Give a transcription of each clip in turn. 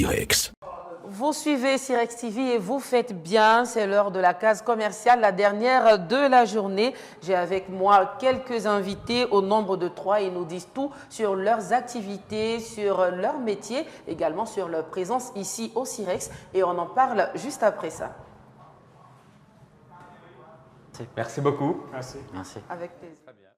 Sirex. Vous suivez Sirex TV et vous faites bien, c'est l'heure de la case commerciale, la dernière de la journée. J'ai avec moi quelques invités au nombre de 3. Ils nous disent tout sur leurs activités, sur leur métier, également sur leur présence ici au Sirex et on en parle juste après ça. Merci beaucoup. Merci. Merci. Avec plaisir. Très bien.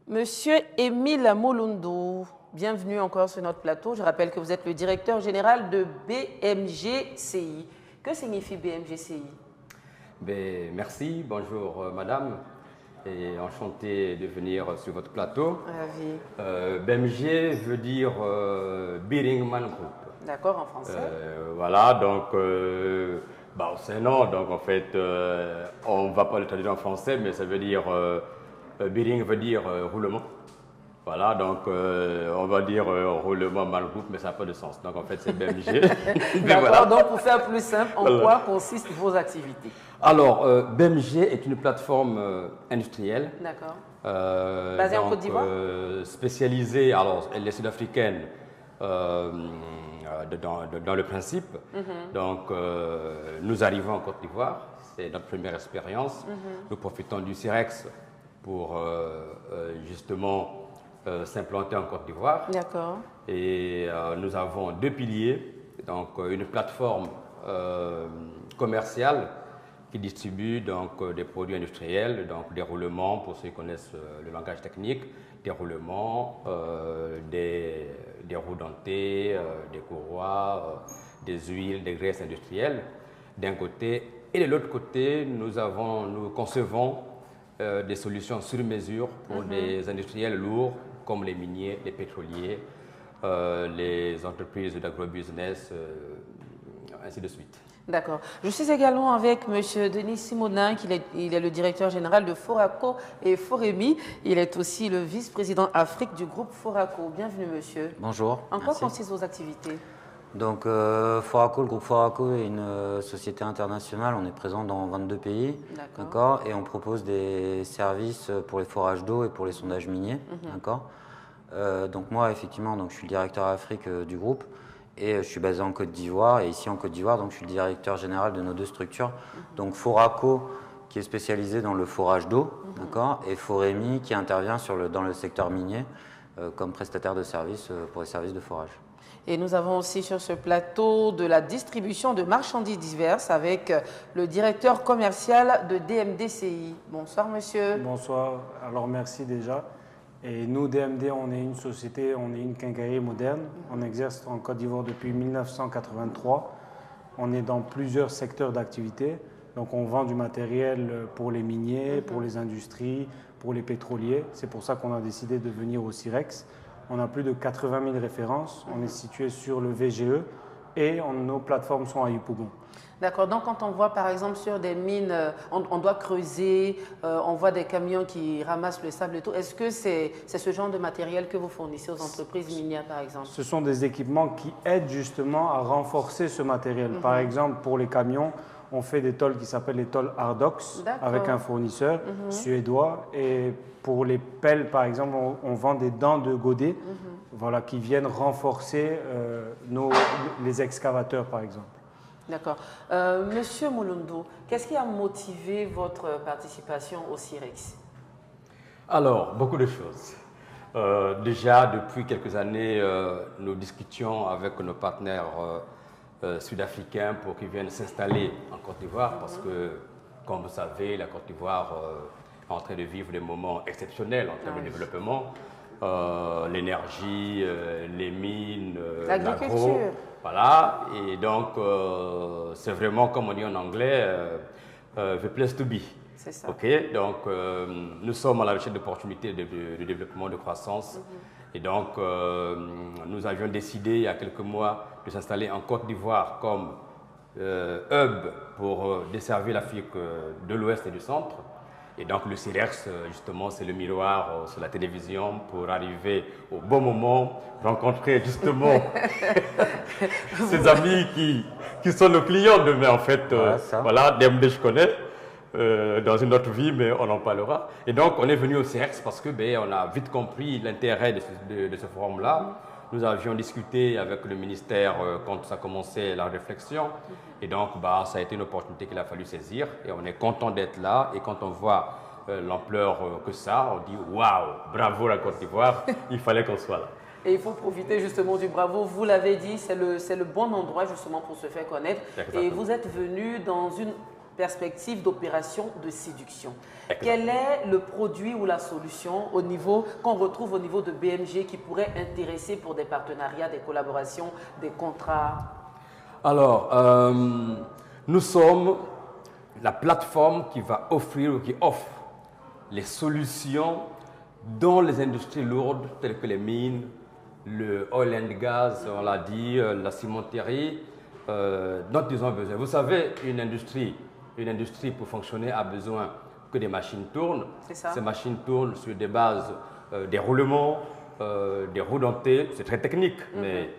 Monsieur Émile Molundo, bienvenue encore sur notre plateau. Je rappelle que vous êtes le directeur général de BMGCI. Que signifie BMGCI? Merci, bonjour madame, et enchanté de venir sur votre plateau. Ravi. BMG veut dire Biringman Group. D'accord, en français. Voilà, donc c'est un nom, donc en fait, on ne va pas le traduire en français, mais ça veut dire, Biring veut dire roulement. Voilà, donc on va dire roulement mal groupe, mais ça n'a pas de sens. Donc en fait, c'est BMG. D'accord, voilà. donc pour faire plus simple, en Voilà. quoi consistent vos activités? Alors, BMG est une plateforme industrielle. D'accord. Basée en Côte d'Ivoire? Spécialisée, alors elle est sud-africaine dans le principe. Donc, nous arrivons en Côte d'Ivoire, c'est notre première expérience. Nous profitons du Sirex pour justement s'implanter en Côte d'Ivoire. D'accord. Et nous avons 2 piliers, donc une plateforme commerciale qui distribue donc des produits industriels, donc des roulements pour ceux qui connaissent le langage technique, des roulements, des roues dentées, des courroies, des huiles, des graisses industrielles d'un côté. Et de l'autre côté, nous concevons des solutions sur mesure pour des industriels lourds comme les miniers, les pétroliers, les entreprises d'agrobusiness, ainsi de suite. D'accord. Je suis également avec M. Denis Simonin, il est le directeur général de Foraco et Foremi. Il est aussi le vice-président Afrique du groupe Foraco. Bienvenue, monsieur. Bonjour. En quoi merci. consistent vos activités? Donc, Foraco, le groupe Foraco est une société internationale. On est présent dans 22 pays. D'accord. Et on propose des services pour les forages d'eau et pour les sondages miniers. D'accord. Donc, moi, effectivement, donc, je suis le directeur Afrique du groupe. Et je suis basé en Côte d'Ivoire. Et ici, en Côte d'Ivoire, donc, je suis le directeur général de nos 2 structures. Donc, Foraco, qui est spécialisé dans le forage d'eau. D'accord. Et Foremi, qui intervient dans le secteur minier comme prestataire de services pour les services de forage. Et nous avons aussi sur ce plateau de la distribution de marchandises diverses avec le directeur commercial de DMDCI. Bonsoir, monsieur. Bonsoir. Alors, merci déjà. Et nous, DMD, on est une société, on est une quincaillerie moderne. On exerce en Côte d'Ivoire depuis 1983. On est dans plusieurs secteurs d'activité. Donc, on vend du matériel pour les miniers, pour les industries, pour les pétroliers. C'est pour ça qu'on a décidé de venir au Sirex. On a plus de 80 000 références. On est situé sur le VGE et nos plateformes sont à Yopougon. D'accord. Donc, quand on voit, par exemple, sur des mines, on doit creuser, on voit des camions qui ramassent le sable et tout. Est-ce que c'est ce genre de matériel que vous fournissez aux entreprises minières, par exemple? Ce sont des équipements qui aident justement à renforcer ce matériel. Par exemple, pour les camions, on fait des tôles qui s'appellent les tôles Hardox avec un fournisseur suédois. Et pour les pelles, par exemple, on vend des dents de godet voilà, qui viennent renforcer les excavateurs, par exemple. D'accord. Monsieur Molundo, qu'est-ce qui a motivé votre participation au Sirex? Alors, beaucoup de choses. Déjà, depuis quelques années, nous discutions avec nos partenaires sud-africains pour qu'ils viennent s'installer en Côte d'Ivoire parce que, comme vous savez, la Côte d'Ivoire est en train de vivre des moments exceptionnels en termes de développement. L'énergie, les mines, l'agro. Voilà, et donc c'est vraiment, comme on dit en anglais, the place to be. C'est ça. Ok, donc nous sommes à la recherche d'opportunités de développement, de croissance. Et donc nous avions décidé il y a quelques mois de s'installer en Côte d'Ivoire comme hub pour desservir l'Afrique de l'Ouest et du Centre. Et donc le Sirex, justement, c'est le miroir sur la télévision pour arriver au bon moment, rencontrer justement ces amis qui sont nos clients demain, en fait. Voilà, DMD, je connais. dans une autre vie, mais on en parlera. Et donc, on est venu au CEREX parce que on a vite compris l'intérêt de ce forum-là. Nous avions discuté avec le ministère quand ça commençait la réflexion. Et donc, ça a été une opportunité qu'il a fallu saisir. Et on est content d'être là. Et quand on voit l'ampleur que ça, on dit « Waouh, bravo la Côte d'Ivoire, il fallait qu'on soit là ». Et il faut profiter justement du bravo. Vous l'avez dit, c'est le bon endroit justement pour se faire connaître. Exactement. Et vous êtes venu dans une perspective d'opération de séduction. Exactement. Quel est le produit ou la solution qu'on retrouve au niveau de BMG qui pourrait intéresser pour des partenariats, des collaborations, des contrats? Alors, nous sommes la plateforme qui va offrir ou qui offre les solutions dans les industries lourdes telles que les mines, le oil and gas, on l'a dit, la cimenterie, dont ils ont besoin. Vous savez, une industrie pour fonctionner a besoin que des machines tournent. C'est ça. Ces machines tournent sur des bases des roulements, des roues dentées. C'est très technique, mais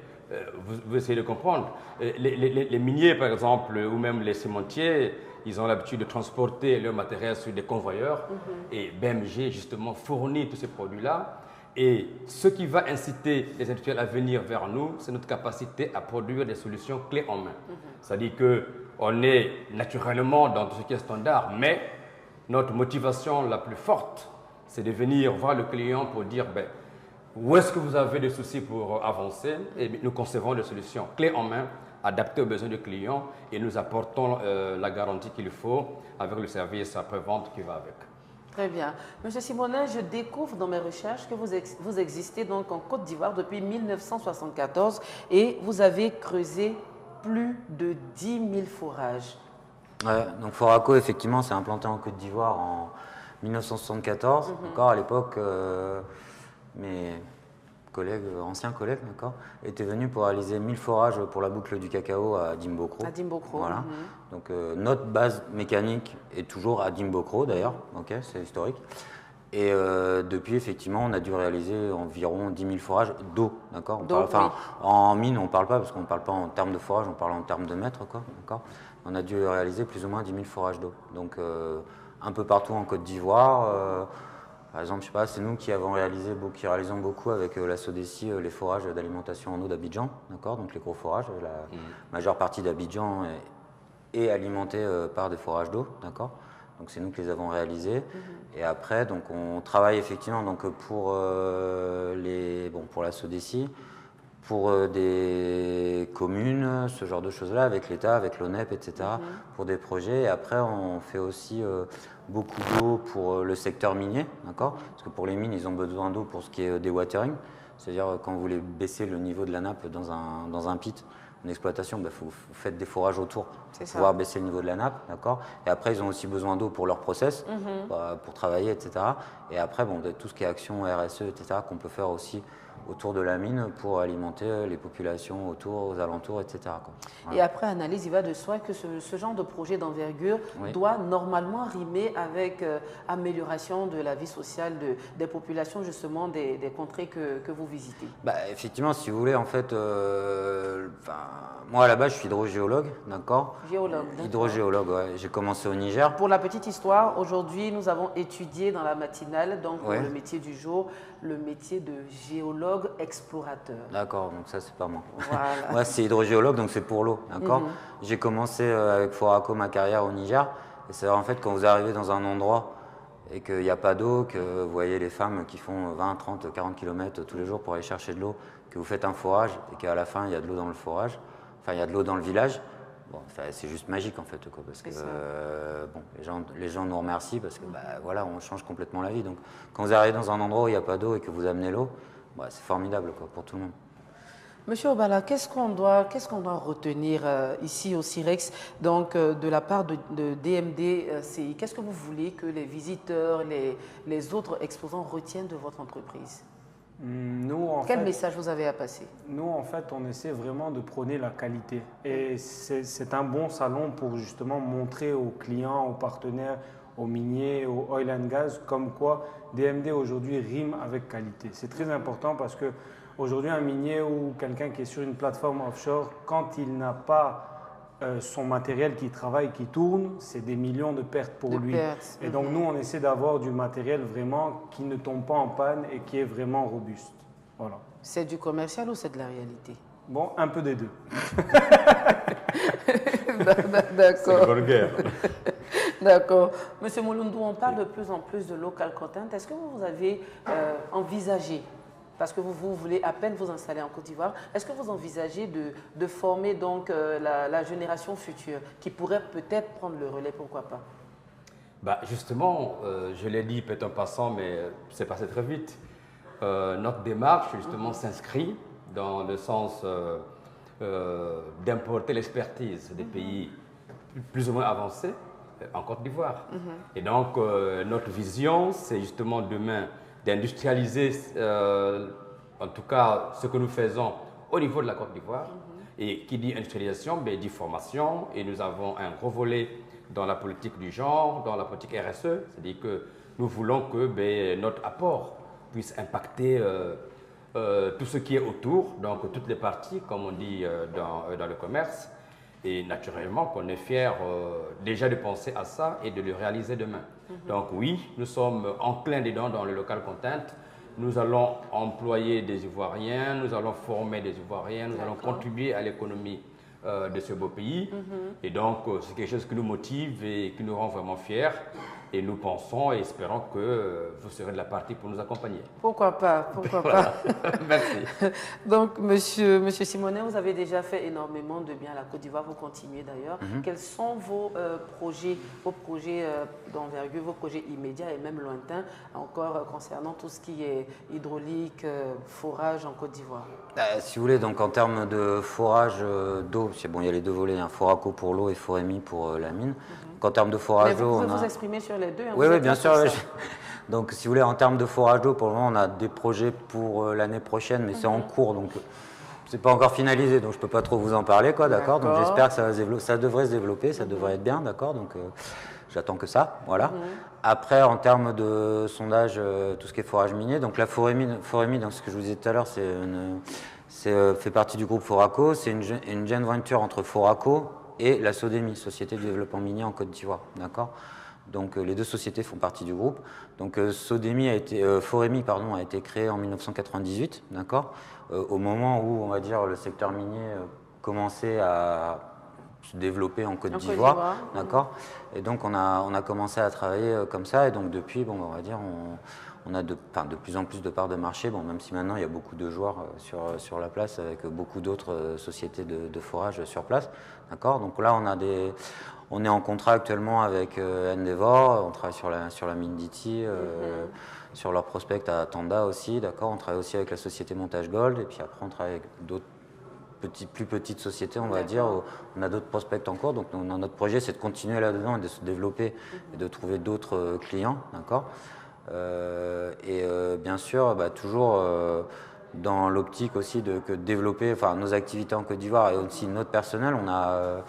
vous essayez de comprendre. Les miniers, par exemple, ou même les cimentiers, ils ont l'habitude de transporter leur matériel sur des convoyeurs. Et BMG, justement, fournit tous ces produits-là. Et ce qui va inciter les industriels à venir vers nous, c'est notre capacité à produire des solutions clés en main. C'est-à-dire qu'on est naturellement dans tout ce qui est standard, mais notre motivation la plus forte, c'est de venir voir le client pour dire où est-ce que vous avez des soucis pour avancer, et nous concevons des solutions clés en main, adaptées aux besoins du client, et nous apportons la garantie qu'il faut avec le service après-vente qui va avec. Très bien. Monsieur Simonin, je découvre dans mes recherches que vous existez donc en Côte d'Ivoire depuis 1974 et vous avez creusé plus de 10 000 forages. Ouais, donc Foraco, effectivement, s'est implanté en Côte d'Ivoire en 1974. Encore à l'époque, mes anciens collègues, étaient venus pour réaliser 1000 forages pour la boucle du cacao à Dimbokro. À Dimbokro. Voilà. Donc notre base mécanique est toujours à Dimbokro d'ailleurs, c'est historique. Et depuis, effectivement, on a dû réaliser environ 10 000 forages d'eau, d'accord. En mine, on ne parle pas, parce qu'on ne parle pas en termes de forage, on parle en termes de mètres, d'accord. On a dû réaliser plus ou moins 10 000 forages d'eau. Donc un peu partout en Côte d'Ivoire. Par exemple, je sais pas, c'est nous qui réalisons beaucoup avec la SODECI les forages d'alimentation en eau d'Abidjan, d'accord. Donc les gros forages, la majeure partie d'Abidjan est alimentée par des forages d'eau, d'accord. Donc c'est nous qui les avons réalisés. Et après, donc on travaille effectivement donc pour la SODECI, pour des communes, ce genre de choses-là, avec l'État, avec l'ONEP, etc., pour des projets. Et après, on fait aussi beaucoup d'eau pour le secteur minier, d'accord. Parce que pour les mines, ils ont besoin d'eau pour ce qui est dewatering, c'est-à-dire quand vous voulez baisser le niveau de la nappe dans un pit, en exploitation, vous faites des forages autour pour pouvoir baisser le niveau de la nappe, d'accord. Et après, ils ont aussi besoin d'eau pour leur process, pour travailler, etc. Et après, tout ce qui est action RSE, etc., qu'on peut faire aussi autour de la mine pour alimenter les populations autour, aux alentours, etc. Voilà. Et après analyse, il va de soi que ce genre de projet d'envergure doit normalement rimer avec amélioration de la vie sociale des populations, justement, des contrées que vous visitez. Effectivement, si vous voulez, en fait, moi à la base, je suis hydrogéologue, d'accord. Géologue. Hydrogéologue, ouais. J'ai commencé au Niger. Pour la petite histoire, aujourd'hui, nous avons étudié dans la matinale, donc le métier du jour, le métier de géologue explorateur. D'accord, donc ça c'est pas moi. Voilà. Moi c'est hydrogéologue, donc c'est pour l'eau, d'accord. J'ai commencé avec Foraco ma carrière au Niger, et c'est en fait quand vous arrivez dans un endroit et qu'il n'y a pas d'eau, que vous voyez les femmes qui font 20, 30, 40 km tous les jours pour aller chercher de l'eau, que vous faites un forage et qu'à la fin il y a de l'eau dans le forage, il y a de l'eau dans le village. C'est juste magique en fait, parce que les gens nous remercient parce que on change complètement la vie. Donc quand vous arrivez dans un endroit où il n'y a pas d'eau et que vous amenez l'eau, c'est formidable pour tout le monde. Monsieur Obala, qu'est-ce qu'on doit retenir ici au CIREX, donc de la part de DMD CI? Qu'est-ce que vous voulez que les visiteurs, les autres exposants retiennent de votre entreprise? Quel message vous avez à passer? Nous, en fait, on essaie vraiment de prôner la qualité. Et c'est un bon salon pour justement montrer aux clients, aux partenaires, aux miniers, aux oil and gas, comme quoi DMD aujourd'hui rime avec qualité. C'est très important parce que aujourd'hui, un minier ou quelqu'un qui est sur une plateforme offshore, quand il n'a pas son matériel qui travaille, qui tourne, c'est des millions de pertes pour lui. Et donc nous, on essaie d'avoir du matériel vraiment qui ne tombe pas en panne et qui est vraiment robuste. Voilà. C'est du commercial ou c'est de la réalité? Bon, un peu des deux. D'accord. C'est une bonne guerre. D'accord. Monsieur Moulundou, on parle de plus en plus de local content. Est-ce que vous avez envisagé, parce que vous voulez à peine vous installer en Côte d'Ivoire, est-ce que vous envisagez de former donc la génération future qui pourrait peut-être prendre le relais, pourquoi pas? Bah justement, je l'ai dit peut-être en passant, mais c'est passé très vite. Notre démarche justement s'inscrit dans le sens d'importer l'expertise des pays plus ou moins avancés en Côte d'Ivoire. Et donc, notre vision, c'est justement demain d'industrialiser, en tout cas, ce que nous faisons au niveau de la Côte d'Ivoire. Et qui dit industrialisation, ben, dit formation. Et nous avons un gros volet dans la politique du genre, dans la politique RSE. C'est-à-dire que nous voulons que ben, notre apport puisse impacter tout ce qui est autour, donc toutes les parties, comme on dit dans le commerce. Et naturellement qu'on est fiers déjà de penser à ça et de le réaliser demain. Donc oui, nous sommes enclins dedans dans le local content. Nous allons employer des Ivoiriens, nous allons former des Ivoiriens, nous allons contribuer à l'économie de ce beau pays. Et donc c'est quelque chose qui nous motive et qui nous rend vraiment fiers. Et nous pensons et espérons que vous serez de la partie pour nous accompagner. Pourquoi pas, pourquoi pas. Merci. Donc, monsieur Simonet, vous avez déjà fait énormément de bien à la Côte d'Ivoire, vous continuez d'ailleurs. Quels sont vos projets d'envergure, vos projets immédiats et même lointains, encore concernant tout ce qui est hydraulique, forage en Côte d'Ivoire? Si vous voulez, donc en termes de forage d'eau, bon, il y a les deux volets, Foraco pour l'eau et Foremi pour la mine. En termes de forage d'eau, vous pouvez vous exprimer sur les deux. Oui, bien sûr. Oui. Donc, si vous voulez, en termes de forage d'eau, pour le moment, on a des projets pour l'année prochaine, mais c'est en cours, donc c'est pas encore finalisé, donc je peux pas trop vous en parler, quoi, d'accord. Donc, j'espère que ça devrait se développer, ça devrait être bien, d'accord. Donc, j'attends que ça, voilà. Après, en termes de sondage, tout ce qui est forage minier, donc la Foremi, donc ce que je vous disais tout à l'heure, fait partie du groupe Foraco. C'est une joint venture entre Foraco et la Sodemi, Société du développement minier en Côte d'Ivoire, d'accord. Donc les deux sociétés font partie du groupe. Donc Foremi a été créé en 1998, d'accord, au moment où on va dire le secteur minier commençait à se développer en Côte d'Ivoire, d'accord. Et donc on a commencé à travailler comme ça, et donc depuis, bon, on va dire, on a de plus en plus de parts de marché, bon, même si maintenant il y a beaucoup de joueurs sur la place avec beaucoup d'autres sociétés de forage sur place, d'accord. Donc là on est en contrat actuellement avec Endeavor, on travaille sur la mine d'Ity, sur leur prospect à Tanda aussi, d'accord. On travaille aussi avec la société Montage Gold, et puis après on travaille avec d'autres plus petites sociétés, on va dire. On a d'autres prospects en cours, donc notre projet c'est de continuer là-dedans et de se développer et de trouver d'autres clients, d'accord. Bien sûr, toujours dans l'optique aussi de développer nos activités en Côte d'Ivoire et aussi notre personnel. On a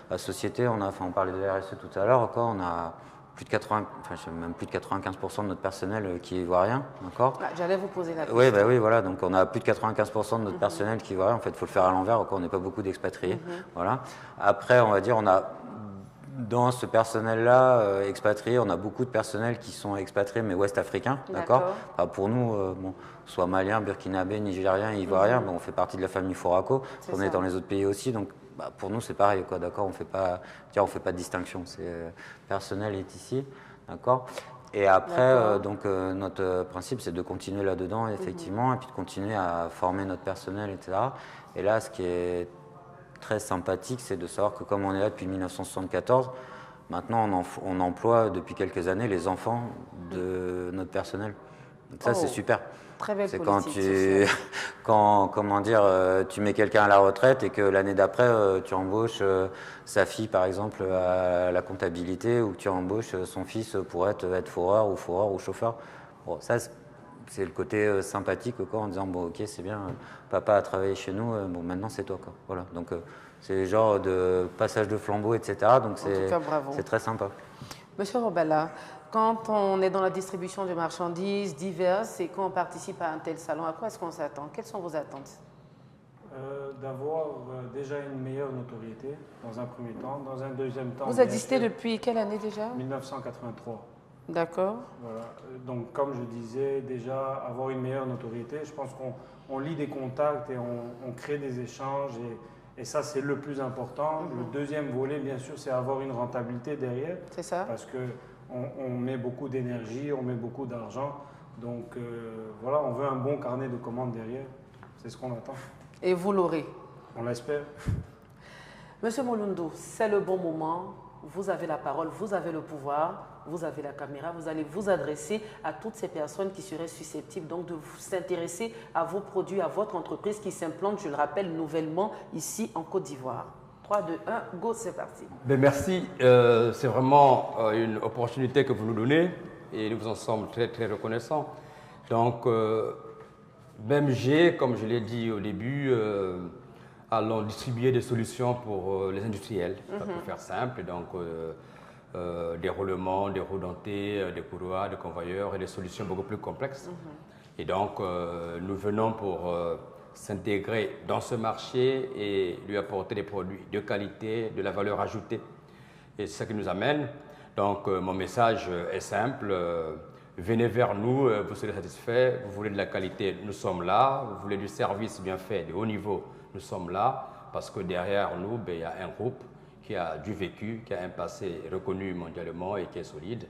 la société, on parlait de la RSE tout à l'heure, on a plus de 95% de notre personnel qui est ivoirien, d'accord. J'allais vous poser la question. Oui, voilà, donc on a plus de 95% de notre personnel qui est ivoirien. En fait, il faut le faire à l'envers, on n'est pas beaucoup d'expatriés, voilà. Après, on va dire, on a dans ce personnel-là expatrié, on a beaucoup de personnels qui sont expatriés mais ouest-africains, d'accord. Pour nous, soit maliens, burkinabés, nigériens, ivoiriens, on fait partie de la famille Foraco. On est dans les autres pays aussi, donc pour nous c'est pareil, quoi, d'accord. On fait pas de distinction. Personnel est ici, d'accord. Et après, notre principe c'est de continuer là-dedans, effectivement, et puis de continuer à former notre personnel, etc. Et là, ce qui est très sympathique, c'est de savoir que comme on est là depuis 1974, maintenant on emploie depuis quelques années les enfants de notre personnel. Donc ça, c'est super. Très belle c'est politique. Comment dire, tu mets quelqu'un à la retraite et que l'année d'après, tu embauches sa fille, par exemple, à la comptabilité, ou que tu embauches son fils pour être foreur ou chauffeur. Bon, ça, c'est le côté sympathique, quoi, en disant, bon, ok, c'est bien, papa a travaillé chez nous, bon, maintenant c'est toi, quoi. Voilà. Donc, c'est le genre de passage de flambeau, etc. Donc, c'est très sympa. Monsieur Robala, quand on est dans la distribution de marchandises diverses et qu'on participe à un tel salon, à quoi est-ce qu'on s'attend? Quelles sont vos attentes? D'avoir déjà une meilleure notoriété dans un premier temps. Dans un deuxième temps... Vous existez depuis quelle année déjà? 1983. D'accord. Voilà. Donc, comme je disais, déjà avoir une meilleure notoriété, je pense qu'on lie des contacts et on crée des échanges et ça, c'est le plus important. Le deuxième volet, bien sûr, c'est avoir une rentabilité derrière. C'est ça. Parce qu'on met beaucoup d'énergie, on met beaucoup d'argent. Donc, voilà, on veut un bon carnet de commandes derrière. C'est ce qu'on attend. Et vous l'aurez. On l'espère. Monsieur Molundo, c'est le bon moment. Vous avez la parole, vous avez le pouvoir, vous avez la caméra. Vous allez vous adresser à toutes ces personnes qui seraient susceptibles donc de s'intéresser à vos produits, à votre entreprise qui s'implante, je le rappelle, nouvellement ici en Côte d'Ivoire. 3, 2, 1, go, c'est parti. Ben merci. C'est vraiment une opportunité que vous nous donnez et nous vous en sommes très, très reconnaissants. Donc, BMG, comme je l'ai dit au début, allons distribuer des solutions pour les industriels, pour faire simple. Donc, des roulements, des roues dentées, des couloirs, des convoyeurs et des solutions beaucoup plus complexes. Et donc, nous venons pour s'intégrer dans ce marché et lui apporter des produits de qualité, de la valeur ajoutée. Et c'est ça qui nous amène. Donc, mon message est simple. Venez vers nous, vous serez satisfaits. Vous voulez de la qualité, nous sommes là. Vous voulez du service bien fait, de haut niveau, nous sommes là. Parce que derrière nous, il y a un groupe qui a du vécu, qui a un passé reconnu mondialement et qui est solide.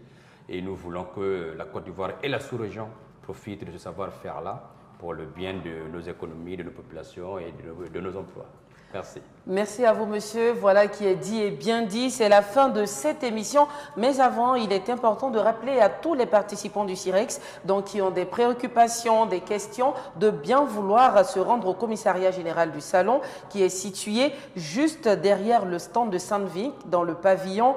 Et nous voulons que la Côte d'Ivoire et la sous-région profitent de ce savoir-faire-là pour le bien de nos économies, de nos populations et de nos emplois. Merci. Merci à vous, monsieur. Voilà qui est dit et bien dit. C'est la fin de cette émission. Mais avant, il est important de rappeler à tous les participants du CIREX, donc qui ont des préoccupations, des questions, de bien vouloir se rendre au commissariat général du Salon, qui est situé juste derrière le stand de Sandvik, dans le pavillon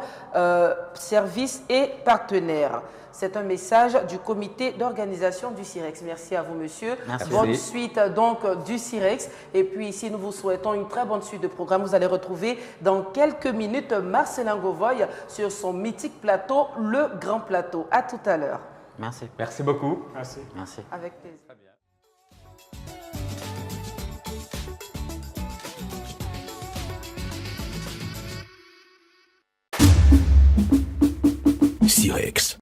services et partenaires. C'est un message du comité d'organisation du CIREX. Merci à vous, monsieur. Merci. Bonne suite donc du CIREX. Et puis ici, nous vous souhaitons une très bonne suite de programme. Vous allez retrouver dans quelques minutes Marcelin Govoy sur son mythique plateau, le Grand Plateau. À tout à l'heure. Merci. Merci beaucoup. Merci. Merci. Avec plaisir. CIREX.